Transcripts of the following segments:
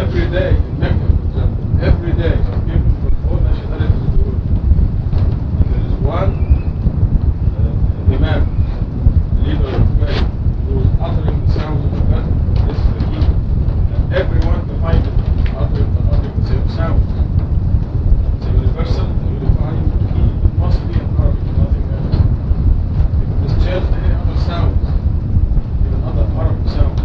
every day in Mecca, for example, every day some people from all nationalities of the world. And there is one Imam, leader of faith, who is uttering the sounds of the bell. This is the key. And everyone behind it uttering the same sounds. It's a universal, unifying key. It must be in Arabic, nothing else. If it is changed to any other sounds, even other Arabic sounds,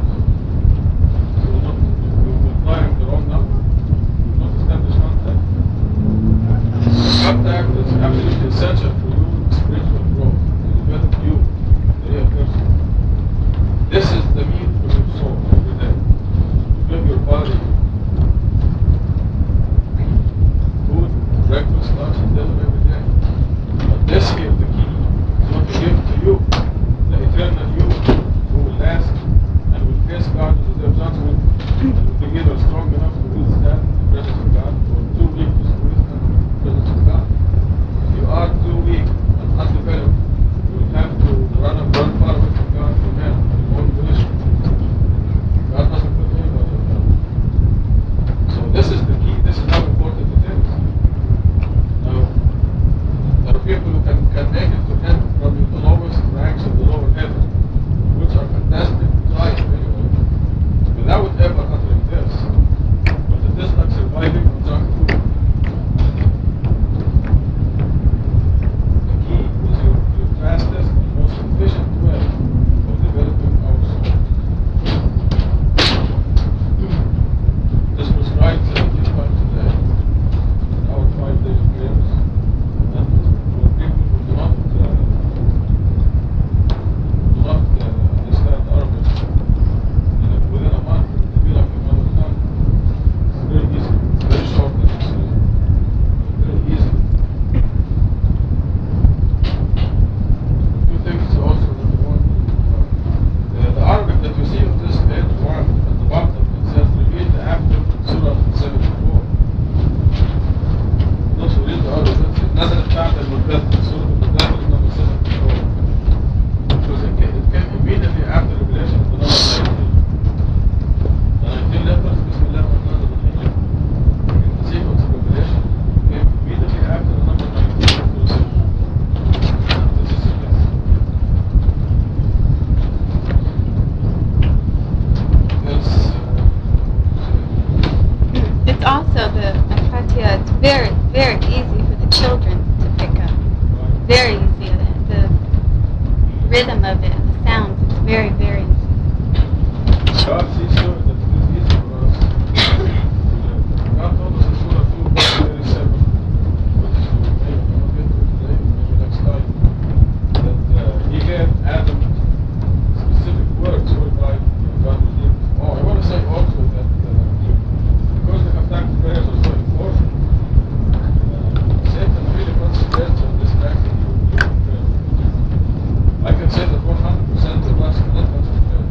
you will dial the wrong number, you will not establish contact. Contact is absolutely essential for your spiritual growth, to develop you, the real person. This is the meat for your soul every day. To give your body food, breakfast, lunch, and dinner every day. But this here, the key, is what to give to you, the eternal you, who will last and will face God on the day of judgment, and will be either strong enough to withstand the presence of God, or too weak to withstand the presence of God. If you are too weak and undeveloped, you will have to run far away from God for man, your own volition. God doesn't put anybody on God. So this is the key, this is how important it is. Now, there are people who can make it to end from the lowest ranks of the lower heaven, which are fantastic, giant anyway, without ever uttering this. But it is like surviving on junk food. The key is your fastest and most efficient way of developing our soul. This prescribes 75 today, our 5 days prayers, and for people who do not understand Arabic, and within a month it will be like a mother tongue. It's very easy, it's very short and it's very easy. Two things also that we want to the Arabic that you see on this page 1 at the bottom, it says repeat after Surah 74. Those who read the Arabic, it doesn't start at Mudaththir. Surah Mudaththir is number 74. Because it came immediately after revelation of the number 19. The 19 letters, Bismillah ar-Rahman ar-Rahim, in the sequence of revelation, came immediately after the number 19. This is it. It's also the Fatiha, it's very, very easy for the children to pick up. Very easy. The rhythm of it and the sounds, it's very, very easy. God sees to it that it is easy for us. God told us in Surah 2, verse 37, which we may not get to today, maybe next time, that He gave Adam specific words whereby God redeemed. Oh, I want to say also that because the contact prayers are so important, Satan really concentrates on distracting you with your prayer. I can say that 100% of us cannot concentrate.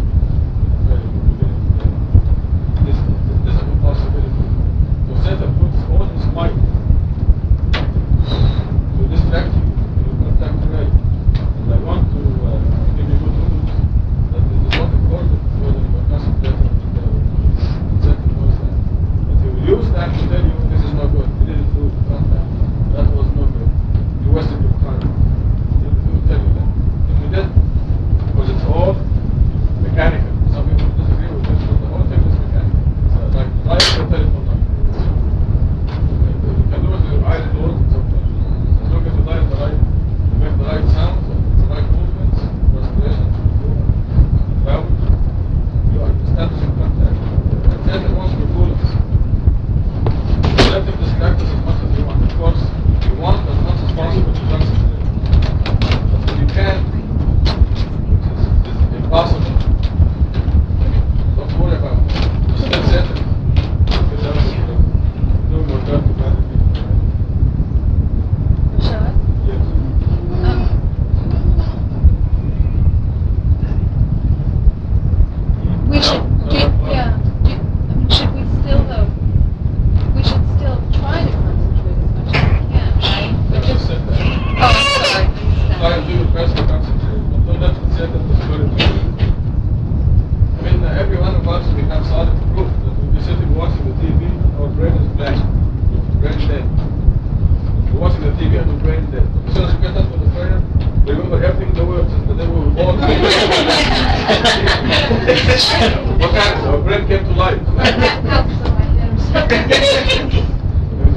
What happened? Our brain came to life.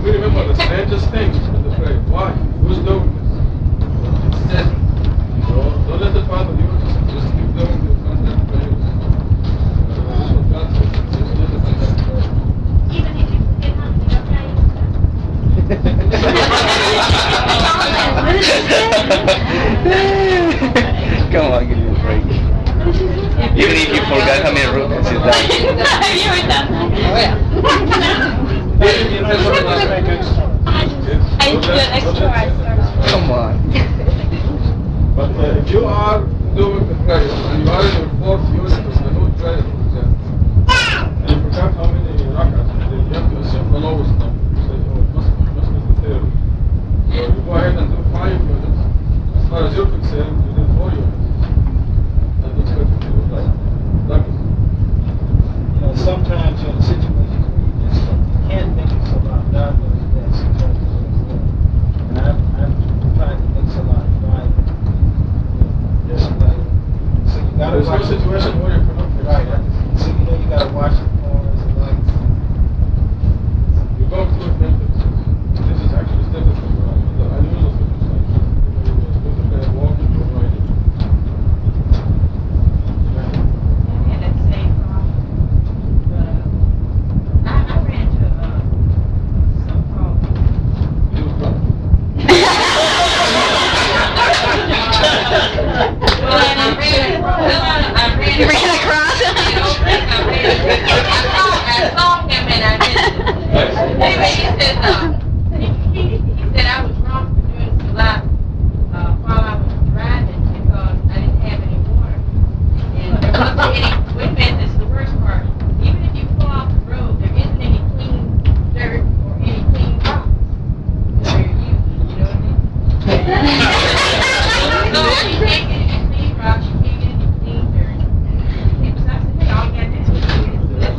We remember the strangest things in the prayer. Why? Who's doing this? It's dead. So don't let it bother you. Just keep doing your contact prayers. This is what God says. Just let it bother you. Even if you forget how to pray. Come on, give me a break. Even if you forgot how many roommates is that? You were done. Oh yeah. I did extra. Come on. But if you are doing the prayer and you are in your fourth unit of the new prayer, for example, and you forgot how many rakats you have to assume the lowest number. You say, oh, it must be the third. So you go ahead and do 5 units. As far as you're concerned, you did 4 units. And that's what you do, right? Sometimes you're in situations where you just can't think of so long. God knows best. And I'm trying to think so long. So you gotta There's no watch situation where you cannot fix right. it. So you gotta watch the corners and lights. You go through it mentally. This is actually still the Quran. The unusual circumstances. You do the prayer walking or riding. I ran to so-called You drop. You ran across him? I saw him and I didn't. Anyway, he said I was wrong for doing salat while I was driving because I didn't have any water. And there wasn't any, wait a minute, this is the worst part. Even if you pull off the road, there isn't any clean dirt or any clean rocks. So you're using, you know what I mean? So you can't get any clean rocks, you can't get any clean dirt. And so I said, hey, all you gotta do is do this. He says,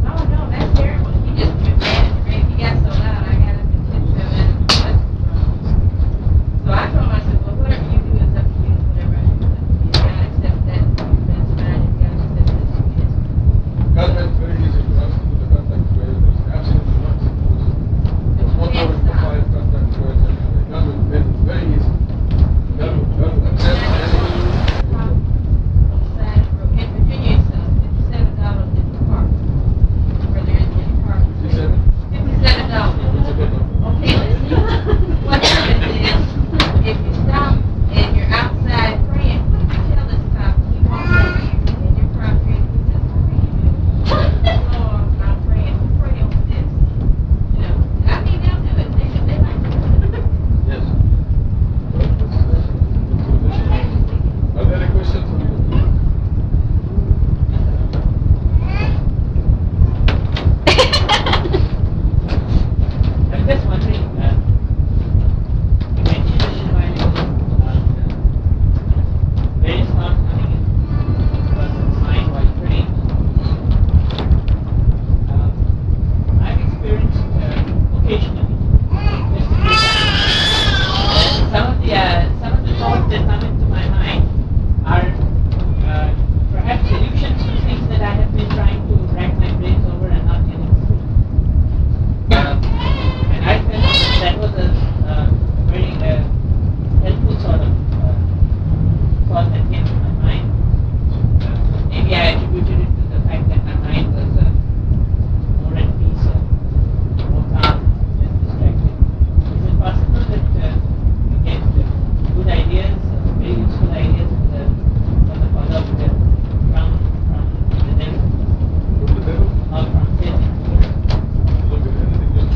oh no, that's terrible. He just went mad at the he got so loud, I got up and tipped him and so I told him, I said, well, whatever you do is up to you, whatever I do is up to you. I accept that, that's fine, if you accept this, you just. God made it very easy for us to do the contact prayer. There's absolutely not supposed to. There's 1,500 contact prayers every day. God made it very easy. God will accept anything. In Virginia, it's $57 in the park, where there isn't any parking. She said, $57. it's a good number. Okay, listen, what happens is, if you stop and you're outside praying, tell this cop, he walks over you, and you're prostrated, he says, what are you doing? Lord, I'm praying, pray over this. You know, I mean, they'll do it, they like to do it. Yes. Are there any questions for you? I'm just wondering, you mentioned this a while ago about various thoughts coming in a person's mind while praying. I've experienced occasionally, some of the thoughts that come into my mind are perhaps solutions to things that I have been trying to rack my brains over and not getting through. And I felt that was a very helpful sort of thought that came to my mind. Maybe I attributed it to the fact that my mind was more at peace, more calm, less distracted. Is it possible that we get good ideas, very useful ideas for the follow-up from the devil? From the devil? Or from Satan? Look at anything else.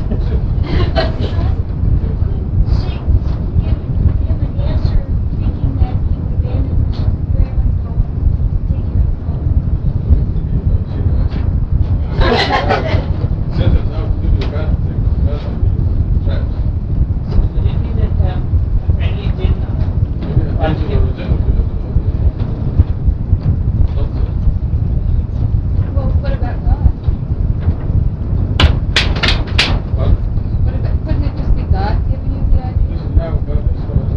Give an answer thinking that you abandoned prayer and go take your Sentence out to give you a bad thing. Bad idea. Traps. Could it be that a friendly jinn Maybe an angel or a genital do that. Not so. Well, what about God? But What about, couldn't it just be God giving you the idea? this is how God is for us.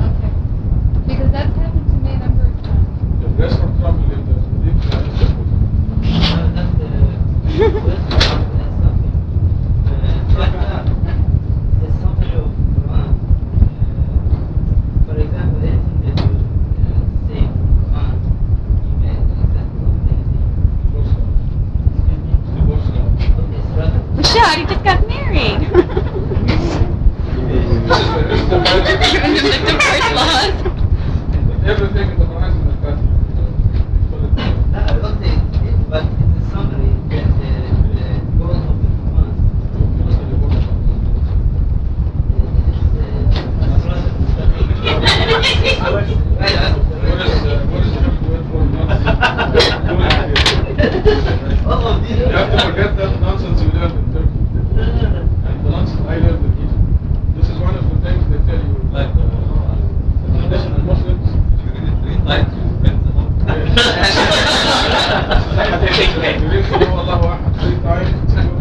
Okay. Because that's happened to me a number of times. You have to forget that nonsense you learned in Turkey. And the nonsense I learned in Egypt. This is one of the things they tell you. The traditional Muslims. You read to know Allah 3 times.